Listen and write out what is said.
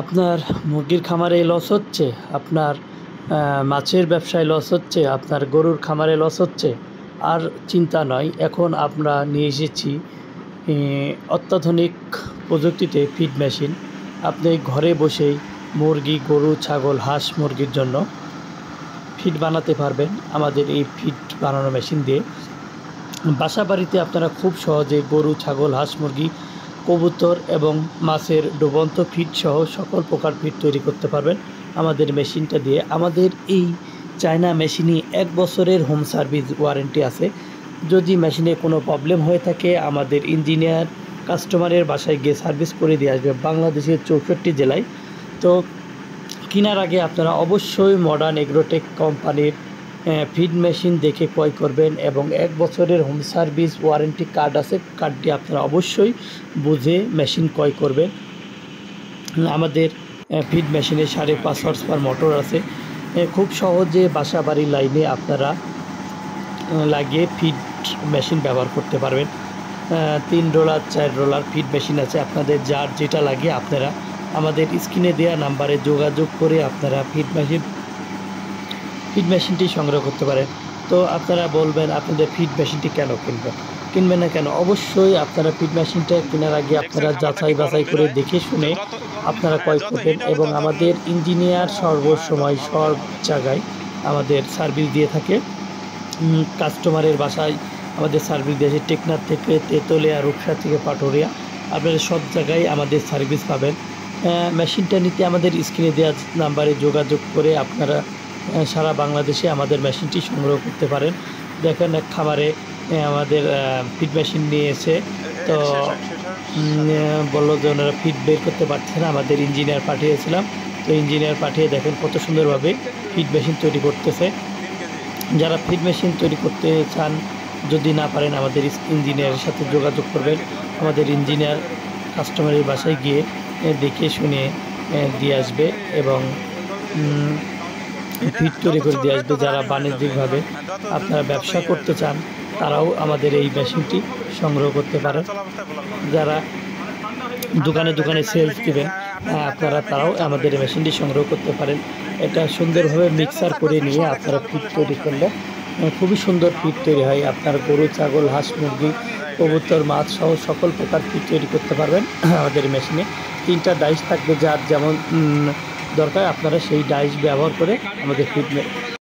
আপনার মুরগির খামারে লস হচ্ছে, আপনার মাছের ব্যবসায় লস হচ্ছে, আপনার গরুর খামারে লস হচ্ছে, আর চিন্তা নয়। এখন আমরা নিয়ে এসেছি অত্যাধুনিক প্রযুক্তিতে ফিড মেশিন। আপনি ঘরে বসেই মুরগি, গরু, ছাগল, হাঁস, মুরগির জন্য ফিড বানাতে পারবেন আমাদের এই ফিড বানানো মেশিন দিয়ে। বাসা বাড়িতে আপনারা খুব সহজে গরু, ছাগল, হাঁস, মুরগি, কবুতর এবং মাছের ডুবন্ত ফিড সহ সকল প্রকার ফিড তৈরি করতে পারবেন আমাদের মেশিনটা দিয়ে। আমাদের এই চায়না মেশিনে 1 বছরের হোম সার্ভিস ওয়ারেন্টি আছে। যদি মেশিনে কোনো প্রবলেম হয়ে থাকে, আমাদের ইঞ্জিনিয়ার কাস্টমারের বাসায় গিয়ে সার্ভিস করে দিয়ে আসবে বাংলাদেশের 64 জেলায়। তো কেনার আগে আপনারা অবশ্যই মডার্ন এগ্রোটেক কোম্পানির ফিড মেশিন দেখে ক্রয় করবেন এবং 1 বছরের হোম সার্ভিস ওয়ারেন্টি কার্ড আছে, কার্ডটি আপনারা অবশ্যই বুঝে মেশিন ক্রয় করবেন। আমাদের ফিড মেশিনে 5.5 হর্স পাওয়ার মোটর আছে। খুব সহজে বাসা বাড়ির লাইনে আপনারা লাগিয়ে ফিড মেশিন ব্যবহার করতে পারবেন। 3 রোলার 4 রোলার ফিড মেশিন আছে। আপনাদের যার যেটা লাগে আপনারা আমাদের স্ক্রিনে দেওয়া নাম্বারে যোগাযোগ করে আপনারা ফিড মেশিনটি সংগ্রহ করতে পারেন। তো আপনারা বলবেন আপনাদের ফিড মেশিনটি কেন কিনবেন না কেন? অবশ্যই আপনারা ফিড মেশিনটা কেনার আগে আপনারা যাচাই বাছাই করে দেখে শুনে আপনারা ক্রয় করবেন এবং আমাদের ইঞ্জিনিয়ার সর্বসময় সব জায়গায় আমাদের সার্ভিস দিয়ে থাকে। কাস্টমারের বাসায় আমাদের সার্ভিস দিয়েছে, টেকনাফ থেকে তেতুলিয়া, রূপসা থেকে পাটুরিয়া, আপনারা সব জায়গায় আমাদের সার্ভিস পাবেন। মেশিনটা নিতে আমাদের স্ক্রিনে দেওয়া নাম্বারে যোগাযোগ করে আপনারা সারা বাংলাদেশে আমাদের মেশিনটি সংগ্রহ করতে পারেন। দেখেন এক খামারে আমাদের ফিড মেশিন নিয়ে এসে তো বললো যে ওনারা ফিড বের করতে পারছে না, আমাদের ইঞ্জিনিয়ার পাঠিয়েছিলাম। তো ইঞ্জিনিয়ার পাঠিয়ে দেখেন কত সুন্দরভাবে ফিড মেশিন তৈরি করতেছে। যারা ফিড মেশিন তৈরি করতে চান, যদি না পারেন আমাদের ইঞ্জিনিয়ারের সাথে যোগাযোগ করবেন। আমাদের ইঞ্জিনিয়ার কাস্টমারের বাসায় গিয়ে দেখে শুনে দিয়ে আসবে এবং ফিড তৈরি করে দিয়ে আসবে। যারা বাণিজ্যিকভাবে আপনারা ব্যবসা করতে চান তারাও আমাদের এই মেশিনটি সংগ্রহ করতে পারেন। যারা দোকানে দোকানে সেলস দেবেন আপনারা তারাও আমাদের মেশিনটি সংগ্রহ করতে পারেন। এটা সুন্দরভাবে মিক্সার করে নিয়ে আপনারা ফিড তৈরি করলে খুবই সুন্দর ফিড তৈরি হয়। আপনার গরু, ছাগল, হাঁস, মুরগি, কবুতর, মাছ সহ সকল প্রকার ফিড তৈরি করতে পারবেন আমাদের মেশিনে। 3টা ডাইস থাকবে, যার যেমন দরকার আপনারা সেই ডাইস ব্যবহার করে আমাদের ফিড